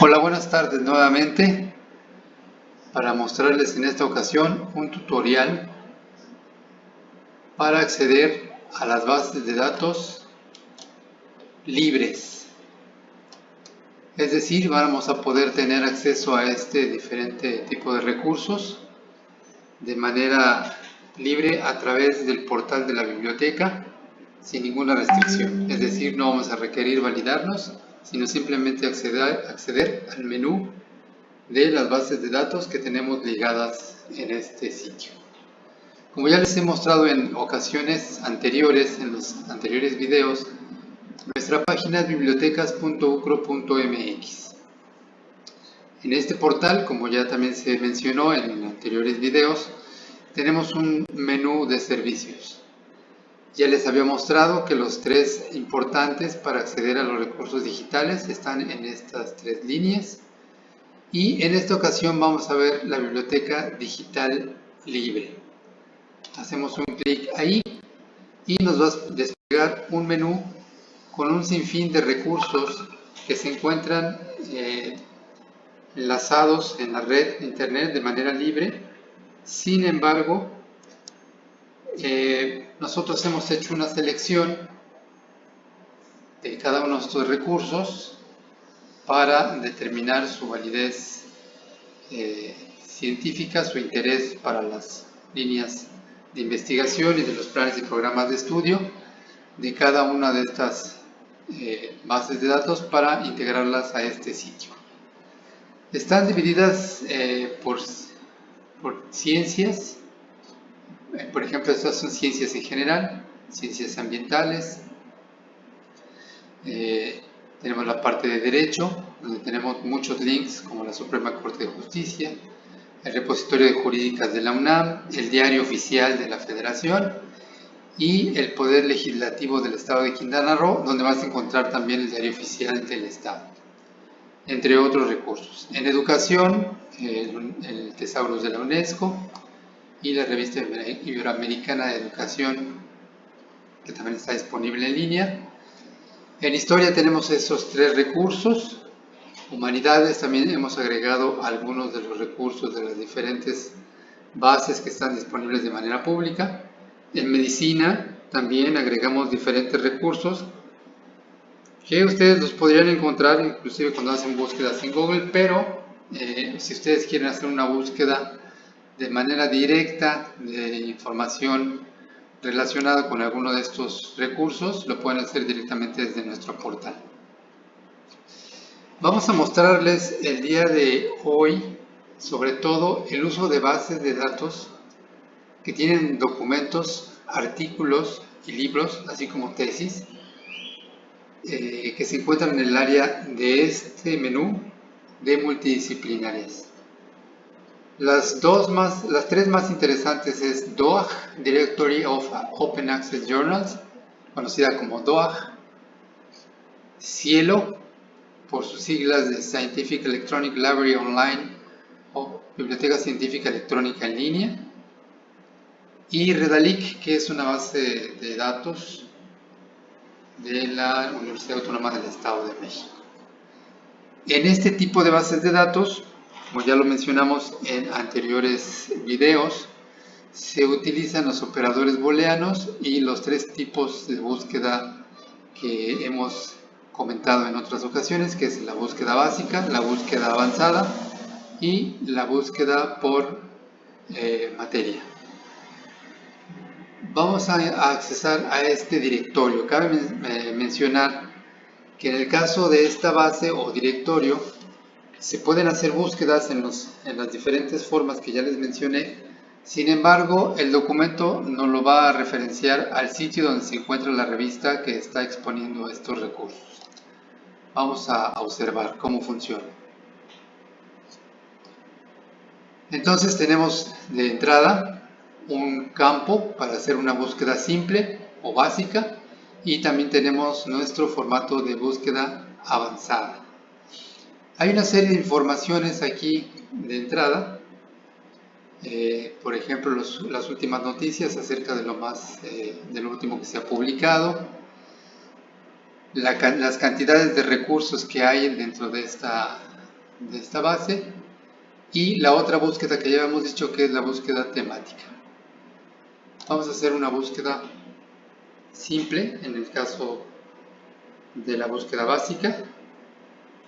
Hola, buenas tardes nuevamente para mostrarles en esta ocasión un tutorial para acceder a las bases de datos libres. Es decir, vamos a poder tener acceso a este diferente tipo de recursos de manera libre a través del portal de la biblioteca sin ninguna restricción. Es decir, no vamos a requerir validarnos, sino simplemente acceder al menú de las bases de datos que tenemos ligadas en este sitio. Como ya les he mostrado en ocasiones anteriores, en los anteriores videos, nuestra página es bibliotecas.ucro.mx. En este portal, como ya también se mencionó en anteriores videos, tenemos un menú de servicios. Ya les había mostrado que los tres importantes para acceder a los recursos digitales están en estas tres líneas. Y en esta ocasión vamos a ver la biblioteca digital libre. Hacemos un clic ahí y nos va a desplegar un menú con un sinfín de recursos que se encuentran enlazados en la red de internet de manera libre. Sin embargo, nosotros hemos hecho una selección de cada uno de estos recursos para determinar su validez científica, su interés para las líneas de investigación y de los planes y programas de estudio de cada una de estas bases de datos para integrarlas a este sitio. Están divididas por ciencias. Por ejemplo, estas son ciencias en general, ciencias ambientales. Tenemos la parte de derecho, donde tenemos muchos links como la Suprema Corte de Justicia, el repositorio de jurídicas de la UNAM, el diario oficial de la Federación y el Poder Legislativo del Estado de Quintana Roo, donde vas a encontrar también el diario oficial del Estado, entre otros recursos. En educación, el Tesaurus de la UNESCO y la revista Iberoamericana de Educación, que también está disponible en línea. En historia tenemos esos tres recursos. Humanidades, también hemos agregado algunos de los recursos de las diferentes bases que están disponibles de manera pública. En medicina también agregamos diferentes recursos que ustedes los podrían encontrar inclusive cuando hacen búsquedas en Google, pero si ustedes quieren hacer una búsqueda de manera directa de información relacionada con alguno de estos recursos, lo pueden hacer directamente desde nuestro portal. Vamos a mostrarles el día de hoy, sobre todo, el uso de bases de datos que tienen documentos, artículos y libros, así como tesis, que se encuentran en el área de este menú de multidisciplinarias. Las tres más interesantes es DOAJ, Directory of Open Access Journals, conocida como DOAJ, Cielo, por sus siglas de Scientific Electronic Library Online o Biblioteca Científica Electrónica en línea, y Redalic, que es una base de datos de la Universidad Autónoma del Estado de México. En este tipo de bases de datos, como ya lo mencionamos en anteriores videos, se utilizan los operadores booleanos y los tres tipos de búsqueda que hemos comentado en otras ocasiones, que es la búsqueda básica, la búsqueda avanzada y la búsqueda por materia. Vamos a accesar a este directorio. Cabe mencionar que en el caso de esta base o directorio se pueden hacer búsquedas en las diferentes formas que ya les mencioné. Sin embargo, el documento nos lo va a referenciar al sitio donde se encuentra la revista que está exponiendo estos recursos. Vamos a observar cómo funciona. Entonces tenemos de entrada un campo para hacer una búsqueda simple o básica y también tenemos nuestro formato de búsqueda avanzada. Hay una serie de informaciones aquí de entrada, por ejemplo las últimas noticias acerca de lo último que se ha publicado, las cantidades de recursos que hay dentro de esta de esta base, y la otra búsqueda que ya hemos dicho que es la búsqueda temática. Vamos a hacer una búsqueda simple en el caso de la búsqueda básica.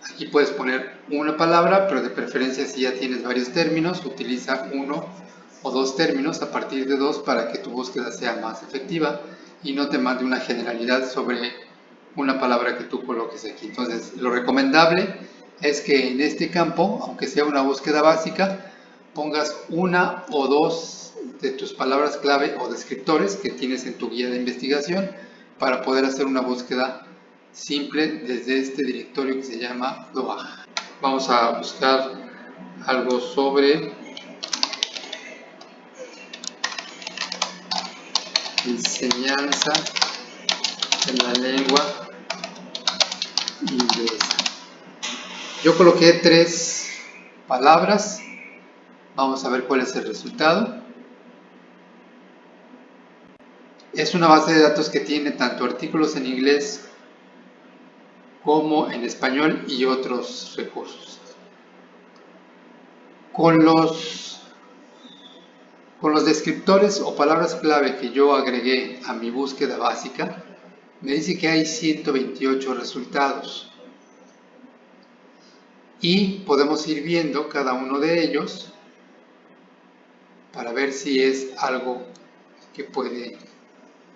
Aquí puedes poner una palabra, pero de preferencia si ya tienes varios términos, utiliza uno o dos términos a partir de dos para que tu búsqueda sea más efectiva y no te mande una generalidad sobre una palabra que tú coloques aquí. Entonces, lo recomendable es que en este campo, aunque sea una búsqueda básica, pongas una o dos de tus palabras clave o descriptores que tienes en tu guía de investigación para poder hacer una búsqueda simple desde este directorio que se llama DOAJ. Vamos a buscar algo sobre enseñanza de la lengua inglesa. Yo coloqué 3 palabras. Vamos a ver cuál es el resultado. Es una base de datos que tiene tanto artículos en inglés como en español y otros recursos. Con los descriptores o palabras clave que yo agregué a mi búsqueda básica, me dice que hay 128 resultados. Y podemos ir viendo cada uno de ellos para ver si es algo que puede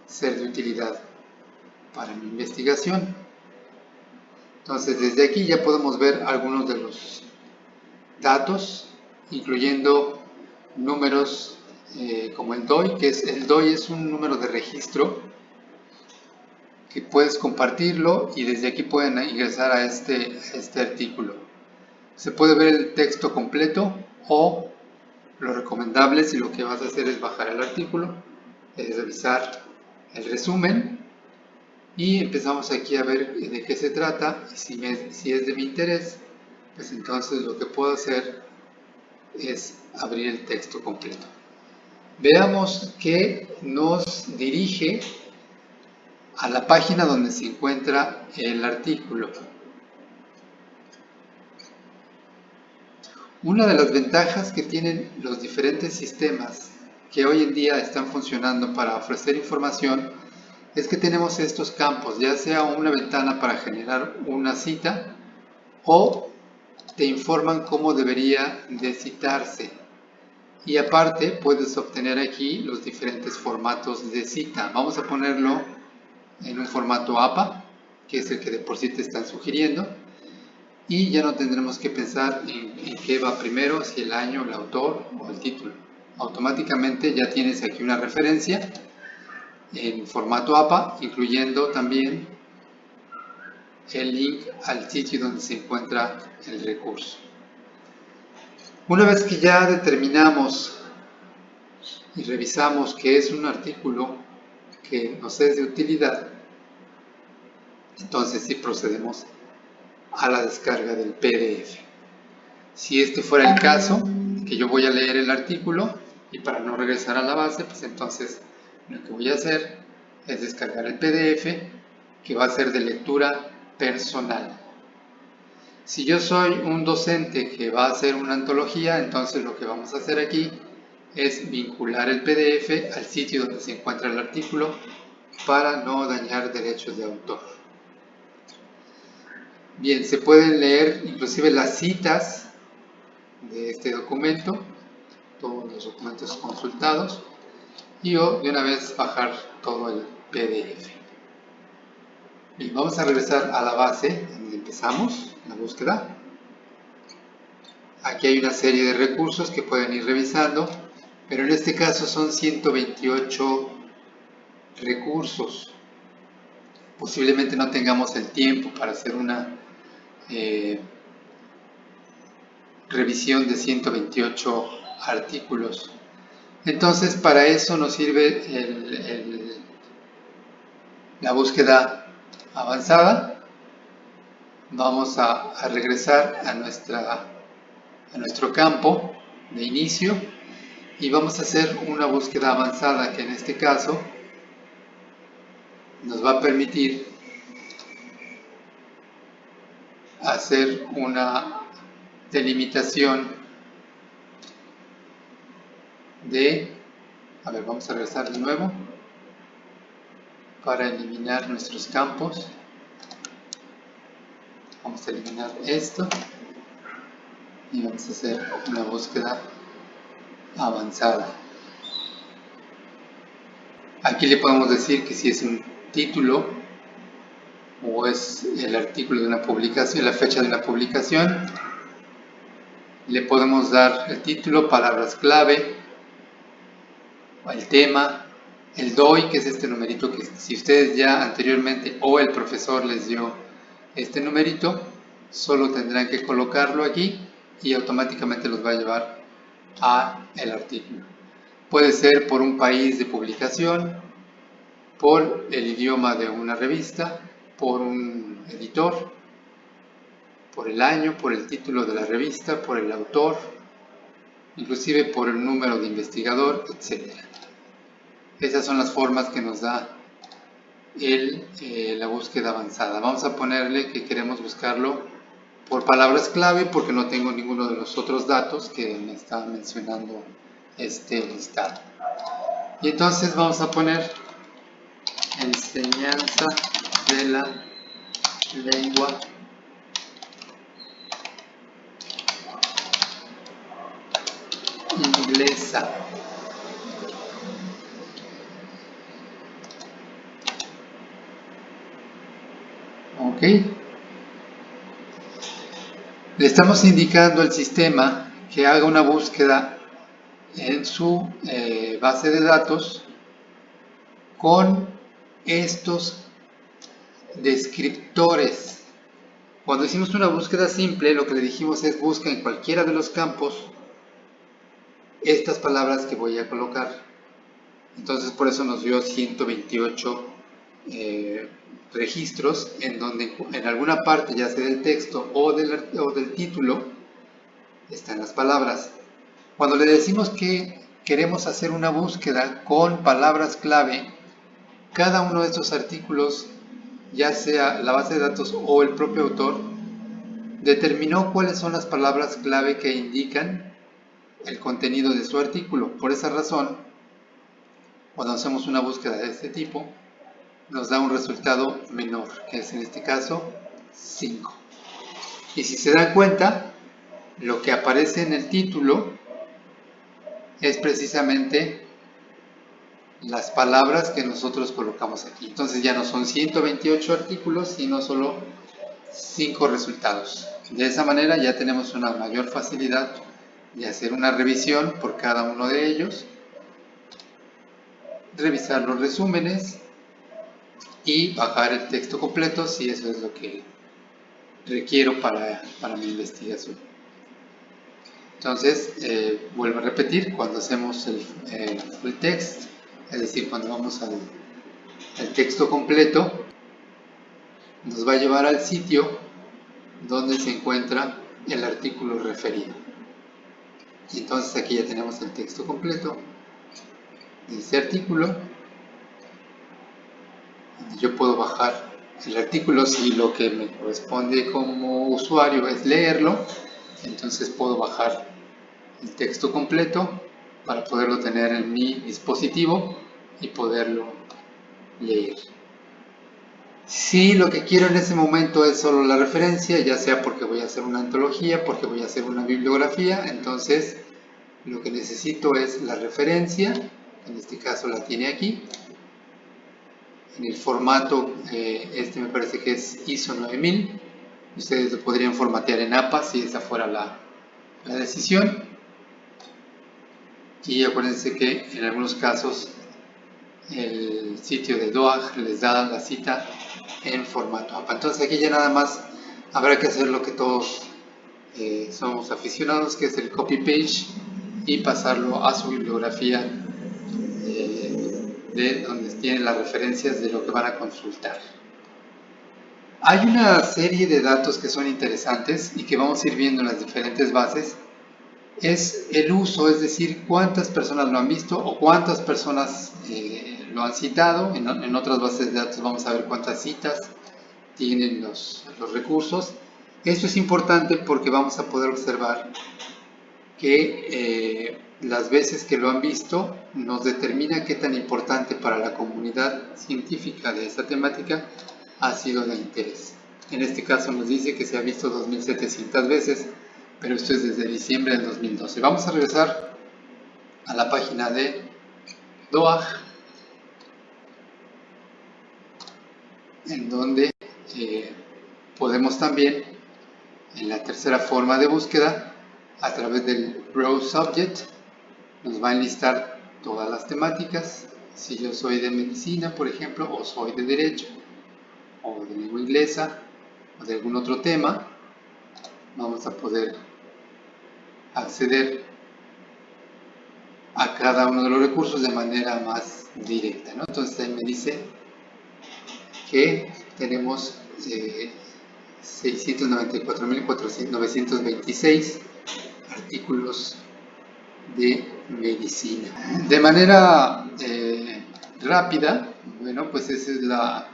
ser de utilidad para mi investigación. Entonces, desde aquí ya podemos ver algunos de los datos, incluyendo números como el DOI, que el DOI es un número de registro que puedes compartirlo y desde aquí pueden ingresar a este artículo. Se puede ver el texto completo o lo recomendable si lo que vas a hacer es bajar el artículo, es revisar el resumen y empezamos aquí a ver de qué se trata y si es de mi interés, pues entonces lo que puedo hacer es abrir el texto completo. Veamos que nos dirige a la página donde se encuentra el artículo. Una de las ventajas que tienen los diferentes sistemas que hoy en día están funcionando para ofrecer información es que tenemos estos campos, ya sea una ventana para generar una cita o te informan cómo debería de citarse. Y aparte puedes obtener aquí los diferentes formatos de cita. Vamos a ponerlo en un formato APA, que es el que de por sí te están sugiriendo. Y ya no tendremos que pensar en qué va primero, si el año, el autor o el título. Automáticamente ya tienes aquí una referencia en formato APA, incluyendo también el link al sitio donde se encuentra el recurso. Una vez que ya determinamos y revisamos que es un artículo que nos es de utilidad, entonces sí procedemos a la descarga del PDF. Si este fuera el caso, que yo voy a leer el artículo y para no regresar a la base, pues entonces lo que voy a hacer es descargar el PDF que va a ser de lectura personal. Si yo soy un docente que va a hacer una antología, entonces lo que vamos a hacer aquí es vincular el PDF al sitio donde se encuentra el artículo para no dañar derechos de autor. Bien, se pueden leer inclusive las citas de este documento, todos los documentos consultados, y o de una vez bajar todo el PDF. Bien, vamos a regresar a la base donde empezamos la búsqueda. Aquí hay una serie de recursos que pueden ir revisando, pero en este caso son 128 recursos. Posiblemente no tengamos el tiempo para hacer una revisión de 128 artículos. Entonces, para eso nos sirve la búsqueda avanzada. Vamos a regresar a nuestro campo de inicio y vamos a hacer una búsqueda avanzada que en este caso nos va a permitir hacer una delimitación de, a ver, vamos a regresar de nuevo para eliminar nuestros campos. Vamos a eliminar esto y vamos a hacer una búsqueda avanzada. Aquí le podemos decir que si es un título o es el artículo de una publicación, la fecha de una publicación, le podemos dar el título, palabras clave, el tema, el DOI, que es este numerito que si ustedes ya anteriormente o el profesor les dio este numerito, solo tendrán que colocarlo aquí y automáticamente los va a llevar a el artículo. Puede ser por un país de publicación, por el idioma de una revista, por un editor, por el año, por el título de la revista, por el autor, inclusive por el número de investigador, etc. Esas son las formas que nos da la búsqueda avanzada. Vamos a ponerle que queremos buscarlo por palabras clave porque no tengo ninguno de los otros datos que me está mencionando este listado. Y entonces vamos a poner enseñanza de la lengua inglesa. Ok. Le estamos indicando al sistema que haga una búsqueda en su base de datos con estos descriptores. Cuando hicimos una búsqueda simple, lo que le dijimos es busca en cualquiera de los campos estas palabras que voy a colocar. Entonces por eso nos dio 128 registros en donde en alguna parte, ya sea del texto o del título, están las palabras. Cuando le decimos que queremos hacer una búsqueda con palabras clave, cada uno de estos artículos, ya sea la base de datos o el propio autor, determinó cuáles son las palabras clave que indican el contenido de su artículo. Por esa razón, cuando hacemos una búsqueda de este tipo, nos da un resultado menor, que es en este caso 5. Y si se dan cuenta, lo que aparece en el título es precisamente las palabras que nosotros colocamos aquí. Entonces ya no son 128 artículos, sino solo 5 resultados. De esa manera ya tenemos una mayor facilidad de hacer una revisión por cada uno de ellos, revisar los resúmenes y bajar el texto completo si eso es lo que requiero para mi investigación. Entonces, vuelvo a repetir, cuando hacemos el full text, es decir, cuando vamos al texto completo, nos va a llevar al sitio donde se encuentra el artículo referido. Y entonces aquí ya tenemos el texto completo de ese artículo. Yo puedo bajar el artículo si lo que me corresponde como usuario es leerlo, entonces puedo bajar el texto completo para poderlo tener en mi dispositivo y poderlo leer. Si lo que quiero en ese momento es solo la referencia, ya sea porque voy a hacer una antología, porque voy a hacer una bibliografía, entonces lo que necesito es la referencia, en este caso la tiene aquí, en el formato, este me parece que es ISO 9000, ustedes lo podrían formatear en APA si esa fuera la decisión, y acuérdense que en algunos casos el sitio de DOAG les da la cita en formato APA. Entonces aquí ya nada más habrá que hacer lo que todos somos aficionados, que es el copy page y pasarlo a su bibliografía de donde tienen las referencias de lo que van a consultar. Hay una serie de datos que son interesantes y que vamos a ir viendo en las diferentes bases. Es el uso, es decir, cuántas personas lo han visto o cuántas personas lo han citado. En otras bases de datos vamos a ver cuántas citas tienen los recursos. Esto es importante porque vamos a poder observar que las veces que lo han visto nos determina qué tan importante para la comunidad científica de esta temática ha sido de interés. En este caso nos dice que se ha visto 2700 veces, pero esto es desde diciembre del 2012. Vamos a regresar a la página de DOAJ, en donde podemos también, en la tercera forma de búsqueda, a través del Browse Subject, nos va a enlistar todas las temáticas. Si yo soy de medicina, por ejemplo, o soy de derecho, o de lengua inglesa, o de algún otro tema, vamos a poder acceder a cada uno de los recursos de manera más directa, ¿no? Entonces ahí me dice que tenemos 694.926 artículos de medicina. De manera rápida, bueno, pues esa es la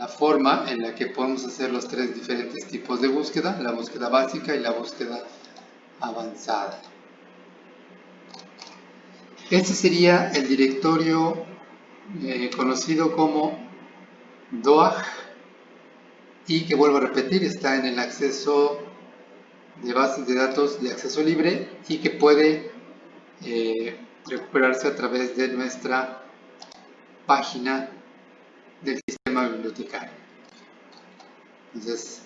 forma en la que podemos hacer los tres diferentes tipos de búsqueda: la búsqueda básica y la búsqueda avanzada. Este sería el directorio conocido como DOAJ, y que, vuelvo a repetir, está en el acceso de bases de datos de acceso libre y que puede recuperarse a través de nuestra página del sistema bibliotecario. Entonces,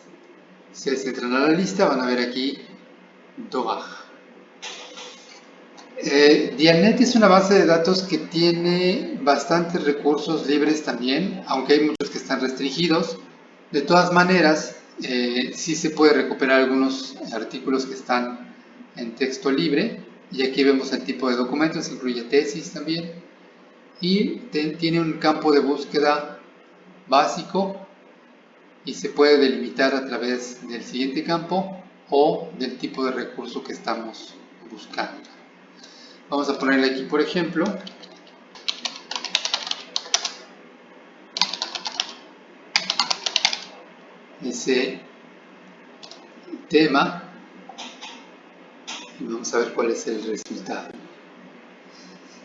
si se entran a la lista, van a ver aquí DOAJ. Dialnet es una base de datos que tiene bastantes recursos libres también, aunque hay muchos que están restringidos. De todas maneras, sí se puede recuperar algunos artículos que están en texto libre, y aquí vemos el tipo de documentos, incluye tesis también, y tiene un campo de búsqueda básico y se puede delimitar a través del siguiente campo o del tipo de recurso que estamos buscando. Vamos a ponerle aquí, por ejemplo, ese tema, y vamos a ver cuál es el resultado.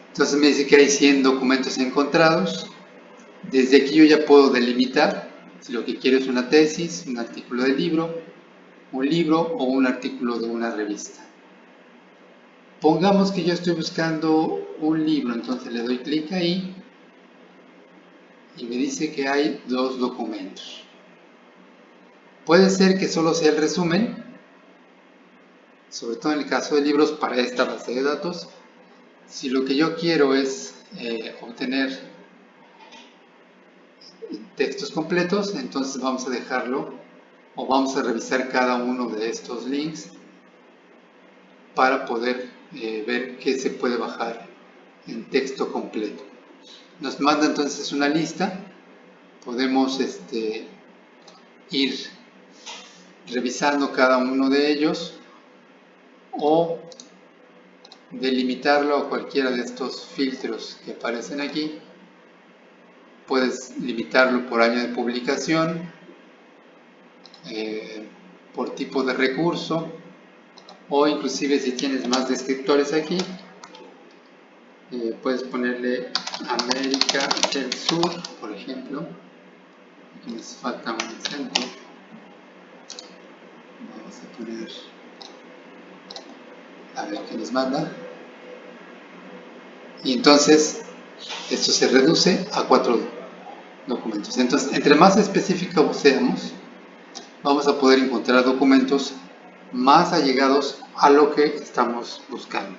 Entonces me dice que hay 100 documentos encontrados. Desde aquí yo ya puedo delimitar si lo que quiero es una tesis, un artículo de libro, un libro o un artículo de una revista. Pongamos que yo estoy buscando un libro, entonces le doy clic ahí y me dice que hay 2 documentos. Puede ser que solo sea el resumen, sobre todo en el caso de libros, para esta base de datos. Si lo que yo quiero es obtener textos completos, entonces vamos a dejarlo, o vamos a revisar cada uno de estos links para poder ver qué se puede bajar en texto completo. Nos manda entonces una lista, podemos ir revisando cada uno de ellos o delimitarlo a cualquiera de estos filtros que aparecen aquí. Puedes limitarlo por año de publicación, por tipo de recurso, o inclusive si tienes más descriptores aquí, puedes ponerle América del Sur, por ejemplo. Aquí nos falta un acento. Vamos a poner, a ver qué nos manda. Y entonces esto se reduce a 4 documentos. Entonces, entre más específicos seamos, vamos a poder encontrar documentos más allegados a lo que estamos buscando.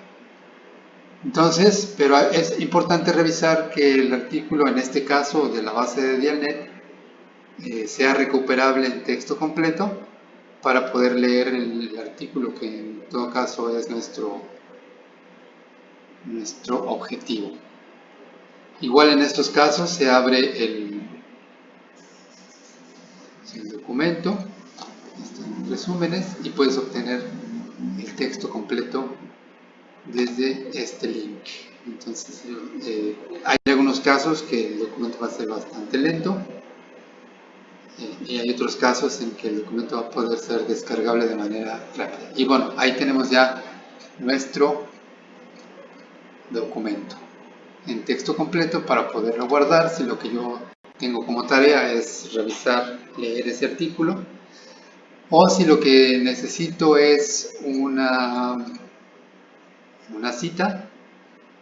Entonces, pero es importante revisar que el artículo, en este caso de la base de Dialnet, sea recuperable en texto completo para poder leer el artículo, que en todo caso es nuestro objetivo. Igual en estos casos se abre el documento, resúmenes, y puedes obtener el texto completo desde este link. Entonces hay algunos casos que el documento va a ser bastante lento, y hay otros casos en que el documento va a poder ser descargable de manera rápida. Y bueno, ahí tenemos ya nuestro documento en texto completo para poderlo guardar. Si lo que yo tengo como tarea es revisar, leer ese artículo, o si lo que necesito es una cita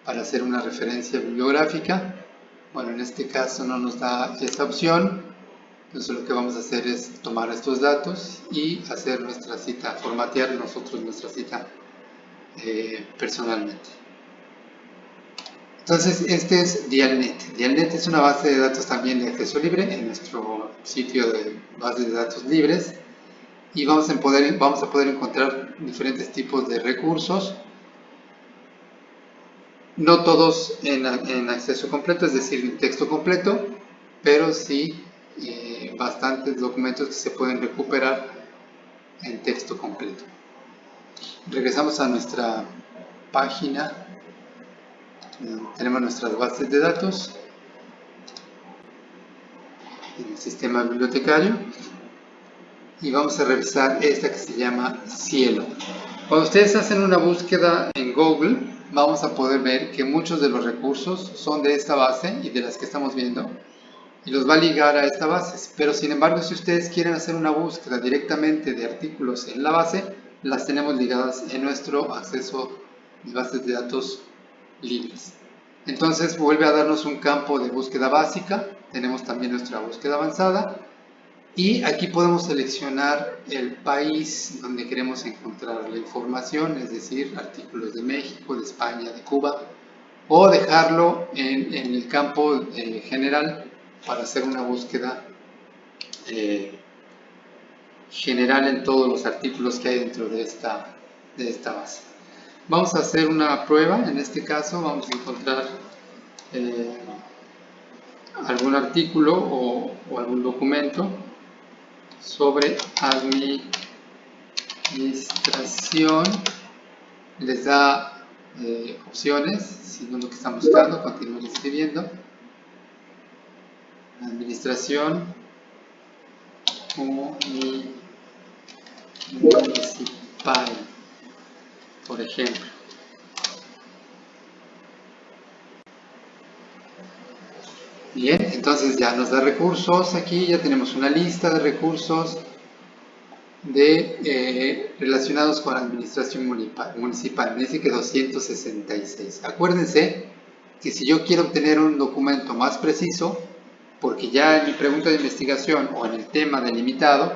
para hacer una referencia bibliográfica. Bueno, en este caso no nos da esa opción, entonces lo que vamos a hacer es tomar estos datos y hacer nuestra cita, formatear nosotros nuestra cita personalmente. Entonces este es Dialnet. Dialnet es una base de datos también de acceso libre en nuestro sitio de bases de datos libres, y vamos a poder encontrar diferentes tipos de recursos. No todos en acceso completo, es decir, en texto completo, pero sí bastantes documentos que se pueden recuperar en texto completo. Regresamos a nuestra página. Tenemos nuestras bases de datos en el sistema bibliotecario y vamos a revisar esta que se llama Cielo. Cuando ustedes hacen una búsqueda en Google, vamos a poder ver que muchos de los recursos son de esta base y de las que estamos viendo, y los va a ligar a esta base. Pero sin embargo, si ustedes quieren hacer una búsqueda directamente de artículos en la base, las tenemos ligadas en nuestro acceso de bases de datos libres. Entonces vuelve a darnos un campo de búsqueda básica, tenemos también nuestra búsqueda avanzada, y aquí podemos seleccionar el país donde queremos encontrar la información, es decir, artículos de México, de España, de Cuba, o dejarlo en el campo general para hacer una búsqueda general en todos los artículos que hay dentro de esta base. Vamos a hacer una prueba. En este caso vamos a encontrar algún artículo o algún documento sobre administración. Les da opciones, si no es lo que están buscando, continúen escribiendo. Administración municipal, por ejemplo. Bien, entonces ya nos da recursos. Aquí ya tenemos una lista de recursos relacionados con la administración municipal. Me dice que 266. Acuérdense que si yo quiero obtener un documento más preciso, porque ya en mi pregunta de investigación o en el tema delimitado,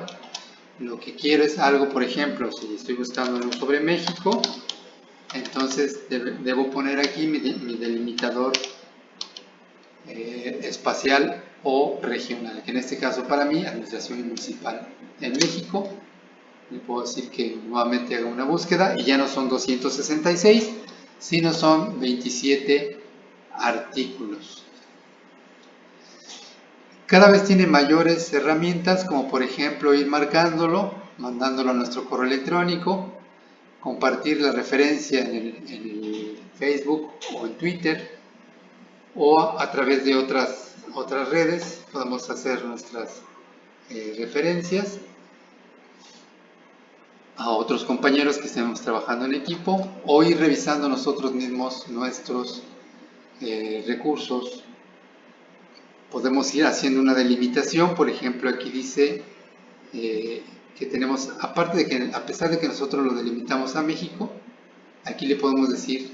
lo que quiero es algo, por ejemplo, si estoy buscando algo sobre México, entonces debo poner aquí mi delimitador espacial o regional, que en este caso para mí, administración municipal en México. Le puedo decir que nuevamente haga una búsqueda y ya no son 266, sino son 27 artículos. Cada vez tiene mayores herramientas, como por ejemplo ir marcándolo, mandándolo a nuestro correo electrónico, compartir la referencia en el Facebook o en Twitter, o a través de otras redes podemos hacer nuestras referencias a otros compañeros que estemos trabajando en equipo, o ir revisando nosotros mismos nuestros recursos. Podemos ir haciendo una delimitación. Por ejemplo, aquí dice que tenemos, aparte de que a pesar de que nosotros lo delimitamos a México, aquí le podemos decir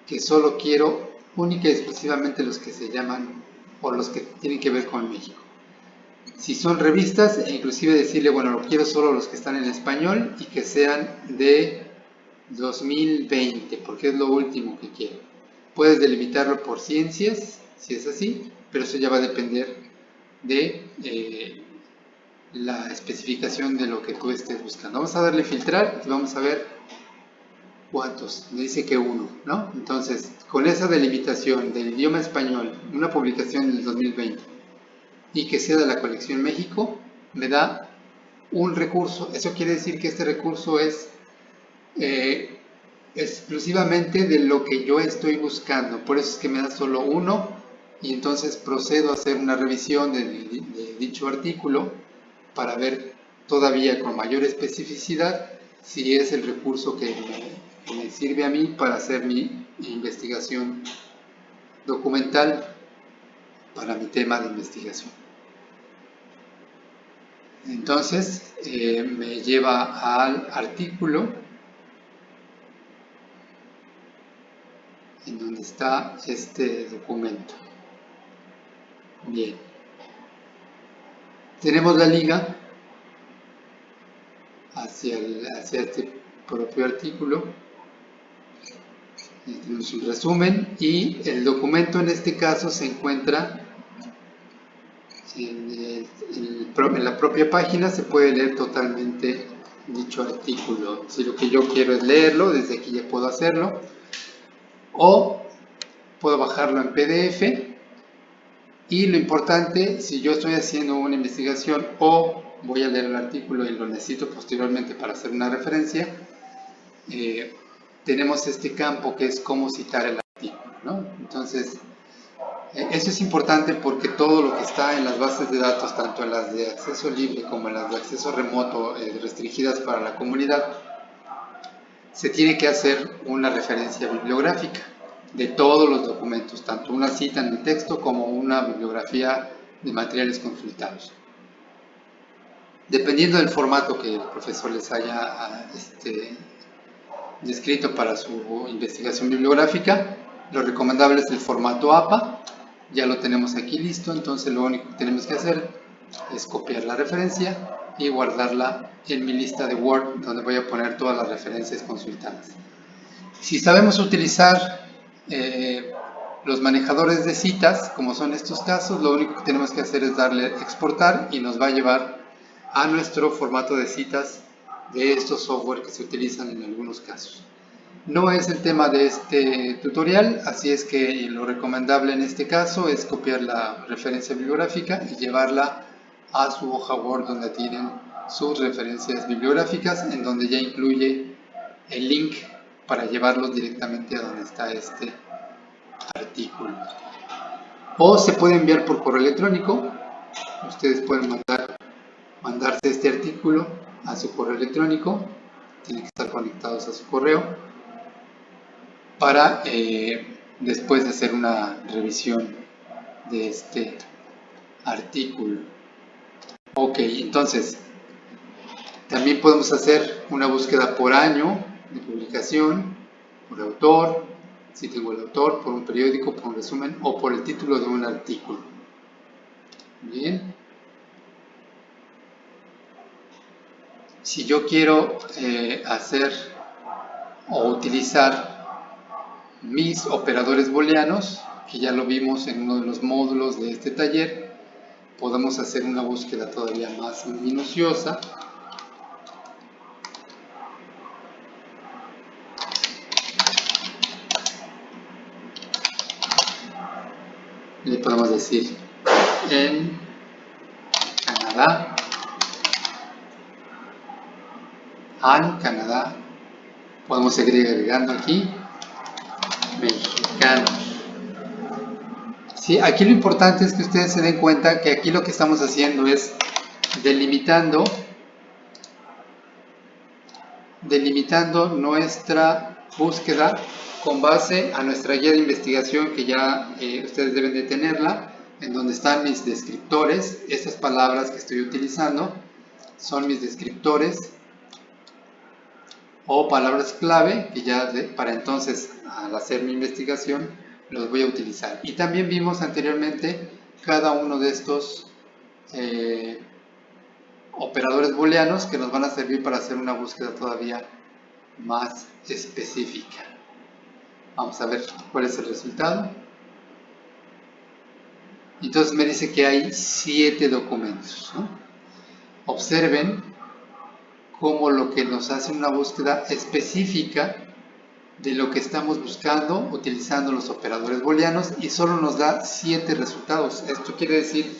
que solo quiero única y exclusivamente los que se llaman o los que tienen que ver con México. Si son revistas, inclusive decirle, bueno, lo quiero solo los que están en español y que sean de 2020, porque es lo último que quiero. Puedes delimitarlo por ciencias, si es así, pero eso ya va a depender de la especificación de lo que tú estés buscando. Vamos a darle filtrar y vamos a ver cuántos. Me dice que 1, ¿no? Entonces, con esa delimitación del idioma español, una publicación del 2020 y que sea de la colección México, me da un recurso. Eso quiere decir que este recurso es exclusivamente de lo que yo estoy buscando. Por eso es que me da solo 1, y entonces procedo a hacer una revisión de dicho artículo para ver todavía con mayor especificidad si es el recurso que me sirve a mí para hacer mi investigación documental para mi tema de investigación. Entonces me lleva al artículo en donde está este documento. Bien, tenemos la liga hacia este propio artículo. Tenemos un resumen y el documento en este caso se encuentra en la propia página. Se puede leer totalmente dicho artículo. Si lo que yo quiero es leerlo, desde aquí ya puedo hacerlo, o puedo bajarlo en PDF. Y lo importante, si yo estoy haciendo una investigación o voy a leer el artículo y lo necesito posteriormente para hacer una referencia, tenemos este campo que es cómo citar el artículo, ¿no? Entonces, eso es importante porque todo lo que está en las bases de datos, tanto en las de acceso libre como en las de acceso remoto restringidas para la comunidad, se tiene que hacer una referencia bibliográfica de todos los documentos, tanto una cita en el texto como una bibliografía de materiales consultados. Dependiendo del formato que el profesor les haya descrito para su investigación bibliográfica, lo recomendable es el formato APA. Ya lo tenemos aquí listo, entonces lo único que tenemos que hacer es copiar la referencia y guardarla en mi lista de Word, donde voy a poner todas las referencias consultadas. Si sabemos utilizar los manejadores de citas, como son estos casos, lo único que tenemos que hacer es darle exportar y nos va a llevar a nuestro formato de citas de estos software que se utilizan en algunos casos. No es el tema de este tutorial, así es que lo recomendable en este caso es copiar la referencia bibliográfica y llevarla a su hoja Word donde tienen sus referencias bibliográficas, en donde ya incluye el link para llevarlos directamente a donde está este artículo. O se puede enviar por correo electrónico. Ustedes pueden mandarse este artículo a su correo electrónico. Tienen que estar conectados a su correo para después de hacer una revisión de este artículo. Ok, entonces también podemos hacer una búsqueda por año de publicación, por autor, si tengo el autor, por un periódico, por un resumen o por el título de un artículo. Bien. Si yo quiero hacer o utilizar mis operadores booleanos, que ya lo vimos en uno de los módulos de este taller, podemos hacer una búsqueda todavía más minuciosa. Le podemos decir en Canadá, Canadá, podemos seguir agregando aquí mexicanos. Sí, aquí lo importante es que ustedes se den cuenta que aquí lo que estamos haciendo es delimitando nuestra búsqueda con base a nuestra guía de investigación, que ya ustedes deben de tenerla, en donde están mis descriptores. Estas palabras que estoy utilizando son mis descriptores o palabras clave, que ya para entonces, al hacer mi investigación, los voy a utilizar. Y también vimos anteriormente cada uno de estos operadores booleanos que nos van a servir para hacer una búsqueda todavía más específica. Vamos a ver cuál es el resultado. Entonces me dice que hay 7 documentos, ¿no? Observen cómo lo que nos hace una búsqueda específica de lo que estamos buscando utilizando los operadores booleanos, y solo nos da 7 resultados. Esto quiere decir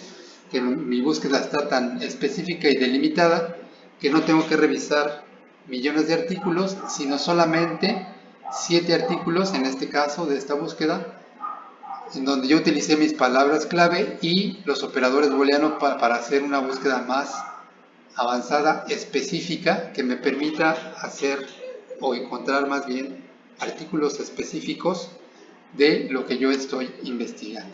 que mi búsqueda está tan específica y delimitada que no tengo que revisar millones de artículos, sino solamente 7 artículos, en este caso de esta búsqueda, en donde yo utilicé mis palabras clave y los operadores booleanos para hacer una búsqueda más avanzada específica que me permita hacer o encontrar más bien artículos específicos de lo que yo estoy investigando.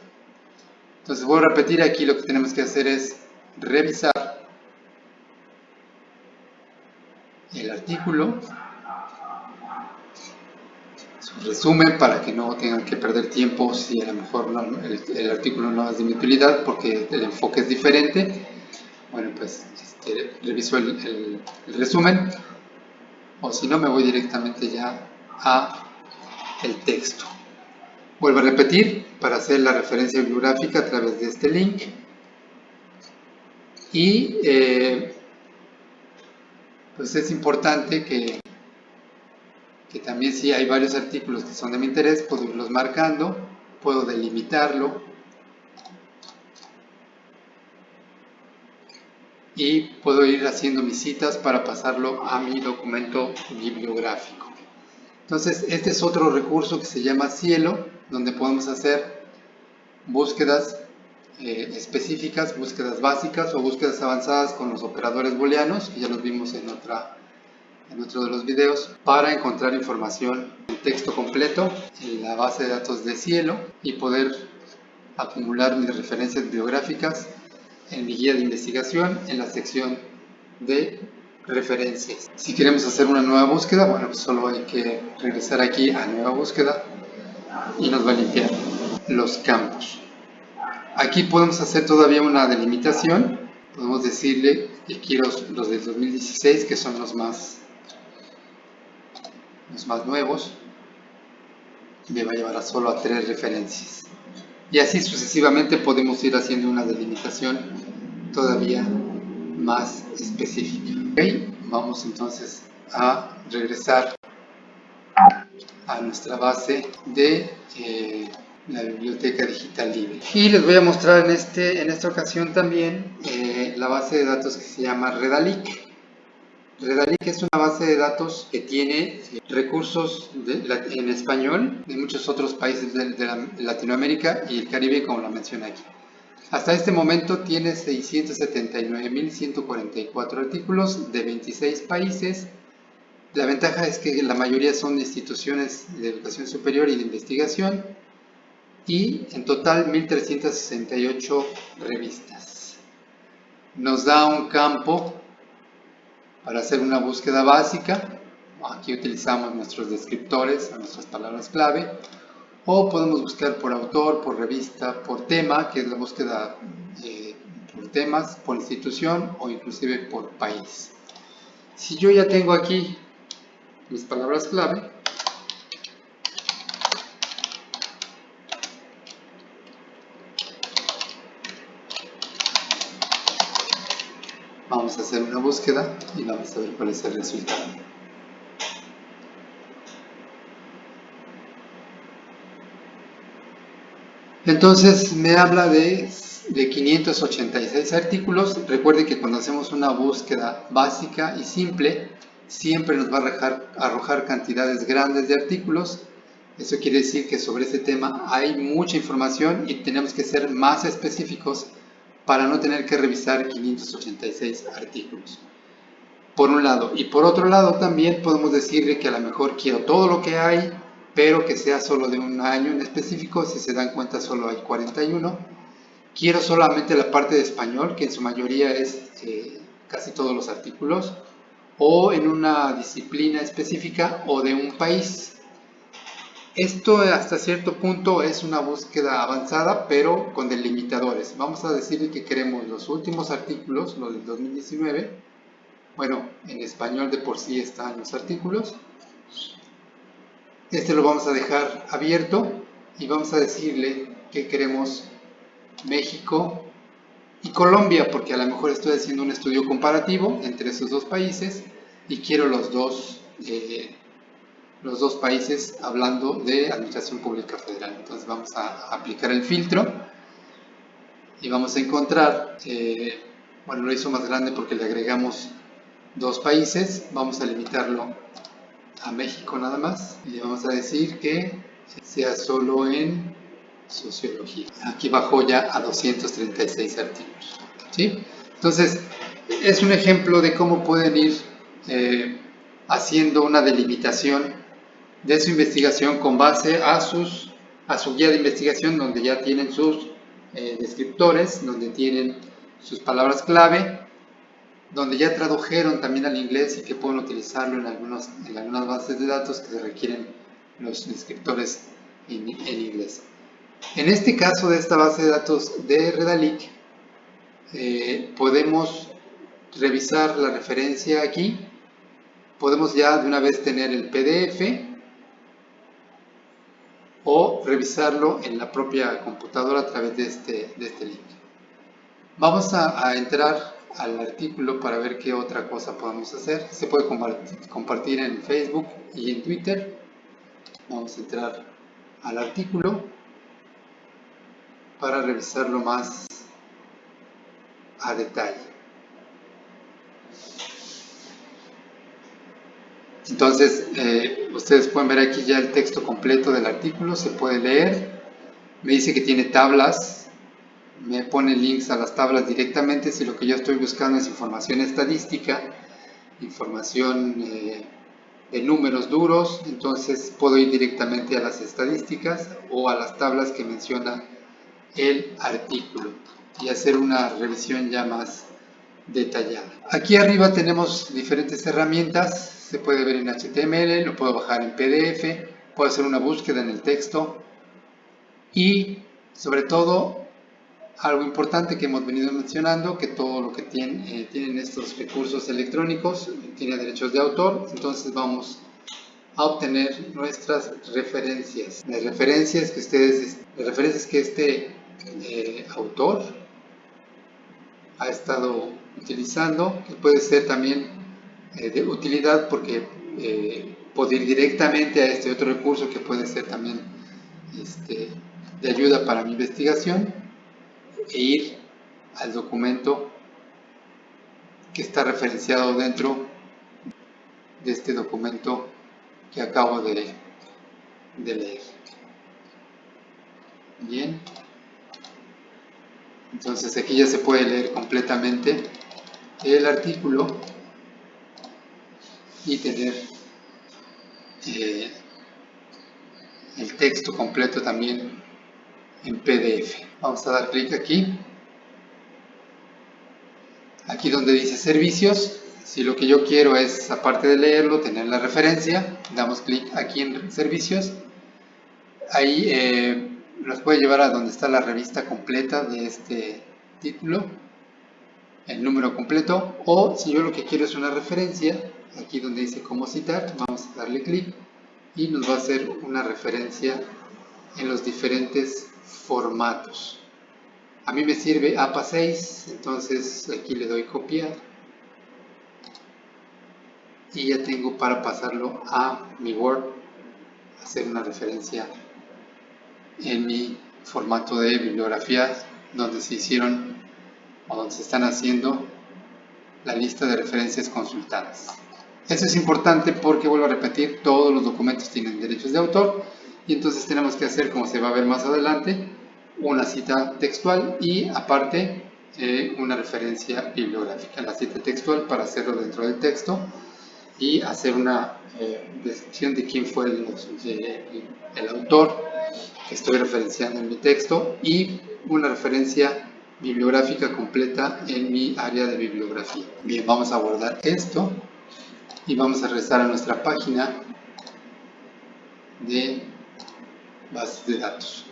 Entonces voy a repetir aquí, lo que tenemos que hacer es revisar el artículo, su resumen, para que no tengan que perder tiempo si a lo mejor el artículo no es de mi utilidad porque el enfoque es diferente. Bueno, pues reviso el resumen, o si no me voy directamente ya a el texto. Vuelvo a repetir para hacer la referencia bibliográfica a través de este link. Y pues es importante que también, si hay varios artículos que son de mi interés, puedo irlos marcando, puedo delimitarlo y puedo ir haciendo mis citas para pasarlo a mi documento bibliográfico. Entonces, este es otro recurso que se llama Cielo, donde podemos hacer búsquedas específicas, búsquedas básicas o búsquedas avanzadas con los operadores booleanos, que ya los vimos en otro de los videos, para encontrar información en texto completo en la base de datos de Cielo y poder acumular mis referencias bibliográficas en mi guía de investigación en la sección de referencias. Si queremos hacer una nueva búsqueda, bueno, pues solo hay que regresar aquí a nueva búsqueda y nos va a limpiar los campos. Aquí podemos hacer todavía una delimitación. Podemos decirle que quiero los del 2016, que son los más nuevos, y me va a llevar solo a 3 referencias. Y así sucesivamente podemos ir haciendo una delimitación todavía más específica. Okay, vamos entonces a regresar a nuestra base de la biblioteca digital libre. Y les voy a mostrar en esta ocasión también la base de datos que se llama Redalic. Redalic es una base de datos que tiene recursos en español de muchos otros países de Latinoamérica y el Caribe, como lo mencioné aquí. Hasta este momento tiene 679.144 artículos de 26 países. La ventaja es que la mayoría son instituciones de educación superior y de investigación, y en total 1.368 revistas. Nos da un campo para hacer una búsqueda básica. Aquí utilizamos nuestros descriptores o nuestras palabras clave, o podemos buscar por autor, por revista, por tema, que es la búsqueda por temas, por institución o inclusive por país. Si yo ya tengo aquí mis palabras clave, vamos a hacer una búsqueda y vamos a ver cuál es el resultado. Entonces me habla de 586 artículos. Recuerden que cuando hacemos una búsqueda básica y simple, siempre nos va a arrojar cantidades grandes de artículos. Eso quiere decir que sobre ese tema hay mucha información y tenemos que ser más específicos para no tener que revisar 586 artículos. Por un lado. Y por otro lado también podemos decirle que a lo mejor quiero todo lo que hay, pero que sea solo de un año en específico. Si se dan cuenta, solo hay 41. Quiero solamente la parte de español, que en su mayoría es casi todos los artículos, o en una disciplina específica o de un país. Esto hasta cierto punto es una búsqueda avanzada, pero con delimitadores. Vamos a decirle que queremos los últimos artículos, los del 2019. Bueno, en español de por sí están los artículos. Este lo vamos a dejar abierto y vamos a decirle que queremos México y Colombia, porque a lo mejor estoy haciendo un estudio comparativo entre esos dos países y quiero los dos países hablando de Administración Pública Federal. Entonces vamos a aplicar el filtro y vamos a encontrar, bueno, lo hizo más grande porque le agregamos 2 países. Vamos a limitarlo a México nada más y le vamos a decir que sea solo en sociología. Aquí bajó ya a 236 artículos, ¿sí? Entonces Es un ejemplo de cómo pueden ir haciendo una delimitación de su investigación con base a su guía de investigación, donde ya tienen sus descriptores, donde tienen sus palabras clave, donde ya tradujeron también al inglés y que pueden utilizarlo en algunas bases de datos que se requieren los descriptores en inglés. En este caso de esta base de datos de Redalic, podemos revisar la referencia aquí, podemos ya de una vez tener el PDF o revisarlo en la propia computadora a través de este link. Vamos a entrar al artículo para ver qué otra cosa podemos hacer. Se puede compartir en Facebook y en Twitter. Vamos a entrar al artículo para revisarlo más a detalle. Entonces, ustedes pueden ver aquí ya el texto completo del artículo, se puede leer. Me dice que tiene tablas, me pone links a las tablas directamente. Si lo que yo estoy buscando es información estadística, información de números duros, entonces puedo ir directamente a las estadísticas o a las tablas que menciona el artículo y hacer una revisión ya más detallada. Aquí arriba tenemos diferentes herramientas, se puede ver en HTML, lo puedo bajar en PDF, puedo hacer una búsqueda en el texto y sobre todo algo importante que hemos venido mencionando, que todo lo que tienen estos recursos electrónicos tiene derechos de autor. Entonces vamos a obtener nuestras referencias, las referencias que este autor ha estado utilizando, que puede ser también de utilidad porque puedo ir directamente a este otro recurso que puede ser también de ayuda para mi investigación e ir al documento que está referenciado dentro de este documento que acabo de leer. Bien, entonces aquí ya se puede leer completamente el artículo y tener el texto completo también en PDF. Vamos a dar clic aquí donde dice servicios. Si lo que yo quiero es, aparte de leerlo, tener la referencia, damos clic aquí en servicios. Ahí nos puede llevar a donde está la revista completa de este título, el número completo, o si yo lo que quiero es una referencia, aquí donde dice cómo citar, vamos a darle clic y nos va a hacer una referencia en los diferentes formatos. A mí me sirve APA 6, entonces aquí le doy copiar y ya tengo para pasarlo a mi Word, hacer una referencia en mi formato de bibliografía donde se hicieron o donde se están haciendo la lista de referencias consultadas. Eso es importante porque, vuelvo a repetir, todos los documentos tienen derechos de autor y entonces tenemos que hacer, como se va a ver más adelante, una cita textual y aparte una referencia bibliográfica. La cita textual para hacerlo dentro del texto y hacer una descripción de quién fue el autor que estoy referenciando en mi texto y una referencia bibliográfica completa en mi área de bibliografía. Bien, vamos a guardar esto y vamos a regresar a nuestra página de bases de datos.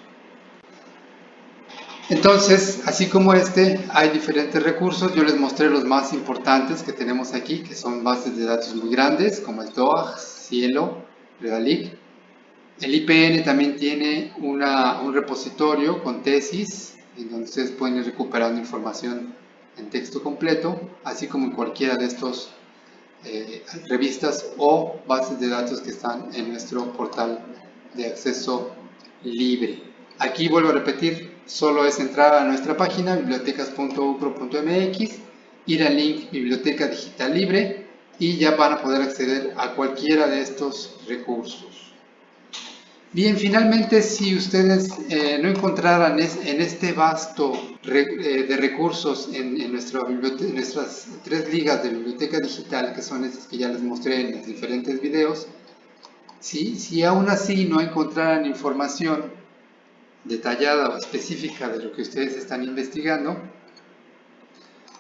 Entonces, así como hay diferentes recursos. Yo les mostré los más importantes que tenemos aquí, que son bases de datos muy grandes, como el DOAG, Cielo, Redalic. El IPN también tiene un repositorio con tesis, en donde ustedes pueden ir recuperando información en texto completo, así como en cualquiera de estos revistas o bases de datos que están en nuestro portal de acceso libre. Aquí vuelvo a repetir, solo es entrar a nuestra página bibliotecas.ucro.mx, ir al link Biblioteca Digital Libre y ya van a poder acceder a cualquiera de estos recursos. Bien, finalmente, si ustedes no encontraran en este vasto de recursos en nuestras 3 ligas de biblioteca digital, que son esas que ya les mostré en los diferentes videos, si aún así no encontraran información detallada o específica de lo que ustedes están investigando,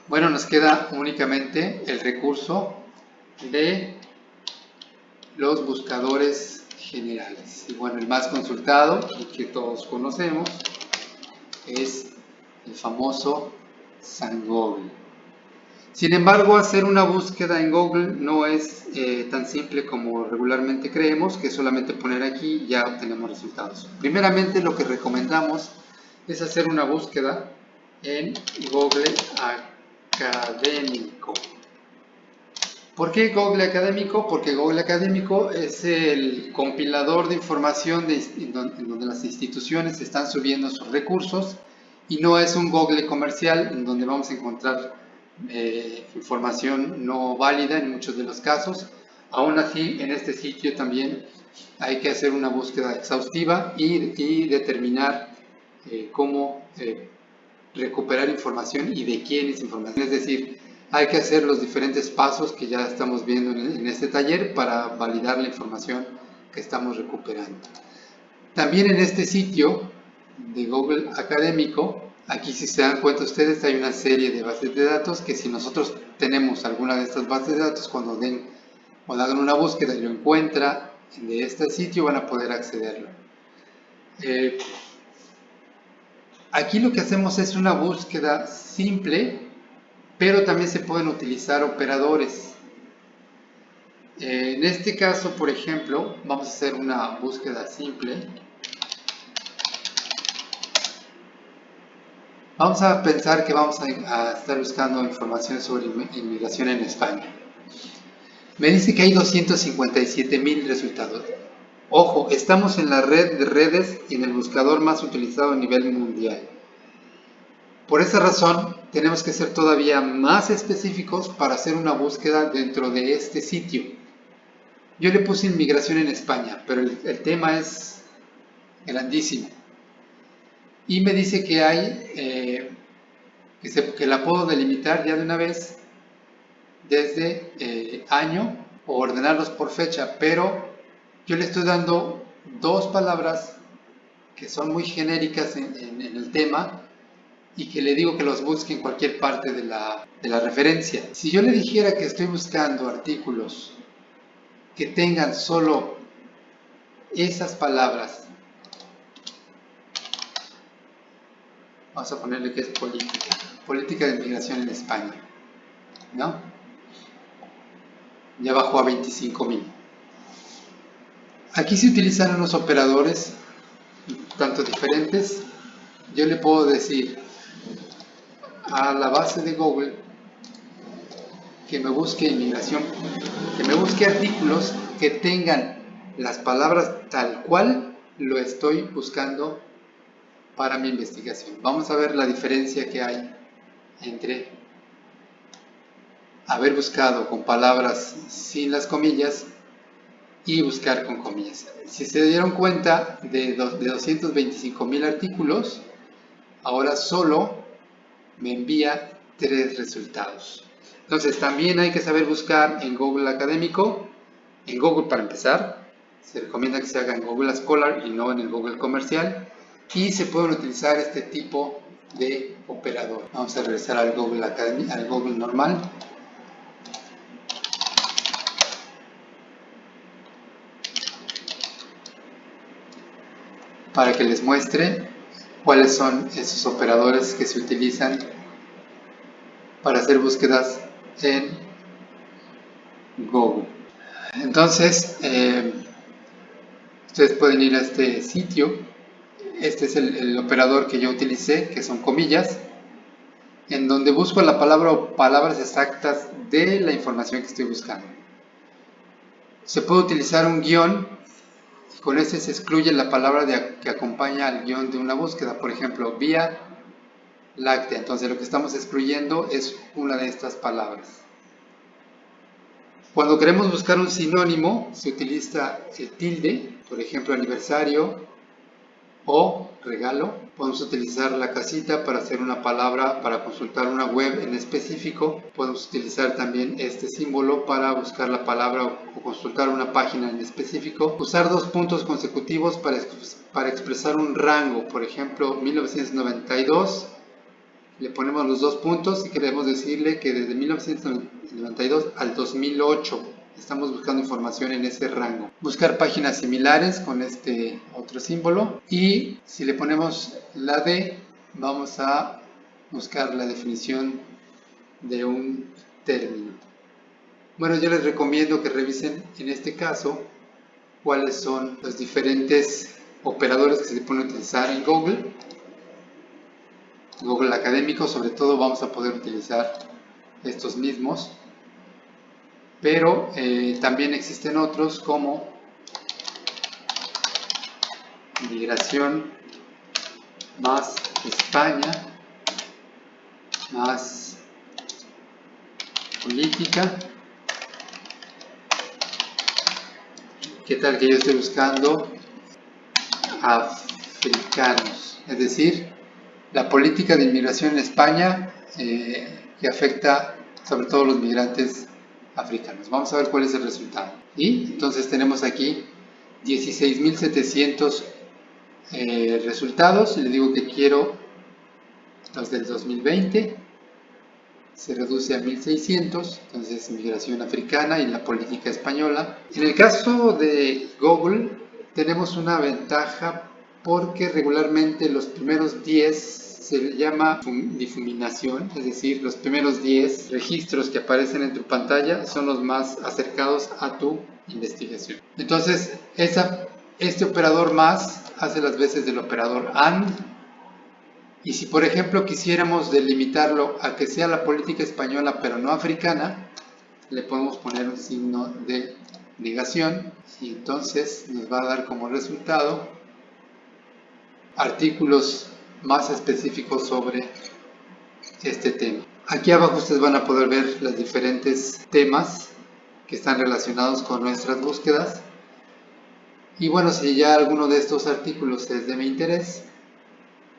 bueno, nos queda únicamente el recurso de los buscadores generales. Y bueno, el más consultado y que todos conocemos es el famoso San Google. Sin embargo, hacer una búsqueda en Google no es tan simple como regularmente creemos, que solamente poner aquí y ya obtenemos resultados. Primeramente, lo que recomendamos es hacer una búsqueda en Google Académico. ¿Por qué Google Académico? Porque Google Académico es el compilador de información en donde las instituciones están subiendo sus recursos, y no es un Google comercial en donde vamos a encontrar información no válida en muchos de los casos. Aún así, en este sitio también hay que hacer una búsqueda exhaustiva y determinar cómo recuperar información y de quién es información. Es decir, hay que hacer los diferentes pasos que ya estamos viendo en este taller para validar la información que estamos recuperando. También en este sitio de Google Académico, aquí si se dan cuenta ustedes hay una serie de bases de datos que si nosotros tenemos alguna de estas bases de datos, cuando hagan una búsqueda y lo encuentran de este sitio, van a poder accederlo. Aquí lo que hacemos es una búsqueda simple, pero también se pueden utilizar operadores. En este caso, por ejemplo, vamos a hacer una búsqueda simple. Vamos a pensar que vamos a estar buscando información sobre inmigración en España. Me dice que hay 257,000 resultados. Ojo, estamos en la red de redes y en el buscador más utilizado a nivel mundial. Por esa razón, tenemos que ser todavía más específicos para hacer una búsqueda dentro de este sitio. Yo le puse inmigración en España, pero el tema es grandísimo. Y me dice que hay, que la puedo delimitar ya de una vez desde año o ordenarlos por fecha, pero yo le estoy dando 2 palabras que son muy genéricas en el tema y que le digo que los busque en cualquier parte de la referencia. Si yo le dijera que estoy buscando artículos que tengan solo esas palabras, vamos a ponerle que es política de inmigración en España, ¿no? Ya bajó a 25,000. Aquí se utilizan unos operadores tanto diferentes. Yo le puedo decir a la base de Google que me busque inmigración, que me busque artículos que tengan las palabras tal cual lo estoy buscando para mi investigación. Vamos a ver la diferencia que hay entre haber buscado con palabras sin las comillas y buscar con comillas. Si se dieron cuenta, de 225,000 artículos, ahora solo me envía 3 resultados. Entonces también hay que saber buscar en Google Académico, en Google para empezar. Se recomienda que se haga en Google Scholar y no en el Google comercial, y se pueden utilizar este tipo de operador. Vamos a regresar al Google Academy, al Google normal. Para que les muestre cuáles son esos operadores que se utilizan para hacer búsquedas en Google. Entonces, ustedes pueden ir a este sitio. Este es el operador que yo utilicé, que son comillas, en donde busco la palabra o palabras exactas de la información que estoy buscando. Se puede utilizar un guión, y con este se excluye la palabra que acompaña al guión de una búsqueda. Por ejemplo, Vía Láctea. Entonces lo que estamos excluyendo es una de estas palabras. Cuando queremos buscar un sinónimo, se utiliza el tilde, por ejemplo, aniversario o regalo. Podemos utilizar la casita para hacer una palabra, para consultar una web en específico. Podemos utilizar también este símbolo para buscar la palabra o consultar una página en específico. Usar dos puntos consecutivos para expresar un rango, por ejemplo, 1992. Le ponemos los dos puntos y queremos decirle que desde 1992 al 2008 estamos buscando información en ese rango. Buscar páginas similares con este otro símbolo, y si le ponemos la D, vamos a buscar la definición de un término. Bueno, yo les recomiendo que revisen en este caso cuáles son los diferentes operadores que se pueden utilizar en Google académico. Sobre todo vamos a poder utilizar estos mismos, pero también existen otros como migración más España más política. ¿Qué tal que yo estoy buscando africanos? Es decir, la política de inmigración en España que afecta sobre todo a los migrantes africanos. Vamos a ver cuál es el resultado. Y entonces tenemos aquí 16.700 resultados. Le digo que quiero los del 2020. Se reduce a 1.600. Entonces, migración africana y la política española. En el caso de Google tenemos una ventaja porque regularmente los primeros 10 se le llama difuminación, es decir, los primeros 10 registros que aparecen en tu pantalla son los más acercados a tu investigación. Entonces, este operador más hace las veces del operador AND, y si por ejemplo quisiéramos delimitarlo a que sea la política española pero no africana, le podemos poner un signo de negación y entonces nos va a dar como resultado artículos más específicos sobre este tema. Aquí abajo ustedes van a poder ver los diferentes temas que están relacionados con nuestras búsquedas. Y bueno, si ya alguno de estos artículos es de mi interés,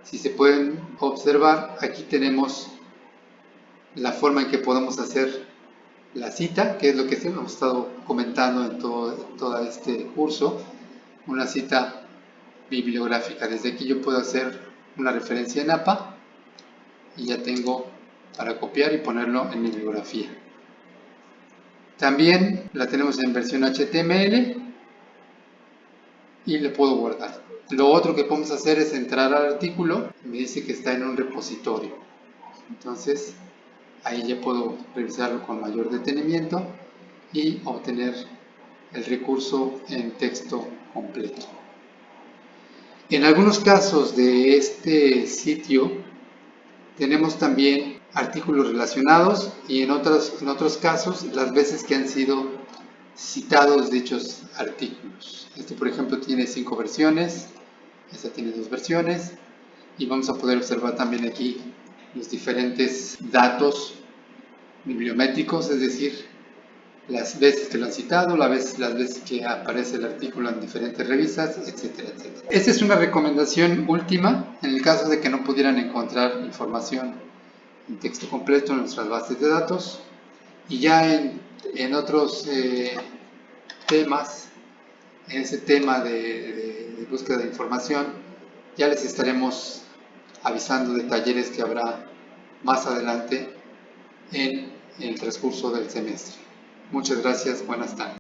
si se pueden observar, aquí tenemos la forma en que podemos hacer la cita, que es lo que hemos estado comentando en todo este curso, una cita bibliográfica. Desde aquí yo puedo hacer una referencia en APA y ya tengo para copiar y ponerlo en mi bibliografía. También la tenemos en versión HTML y le puedo guardar. Lo otro que podemos hacer es entrar al artículo, me dice que está en un repositorio, entonces ahí ya puedo revisarlo con mayor detenimiento y obtener el recurso en texto completo. En algunos casos de este sitio tenemos también artículos relacionados y en otros casos las veces que han sido citados dichos artículos. Este por ejemplo tiene 5 versiones, esta tiene 2 versiones y vamos a poder observar también aquí los diferentes datos bibliométricos, es decir, las veces que lo han citado, las veces que aparece el artículo en diferentes revistas, etcétera, etcétera. Esta es una recomendación última en el caso de que no pudieran encontrar información en texto completo en nuestras bases de datos. Y ya en otros temas, en ese tema de búsqueda de información, ya les estaremos avisando de talleres que habrá más adelante en el transcurso del semestre. Muchas gracias, buenas tardes.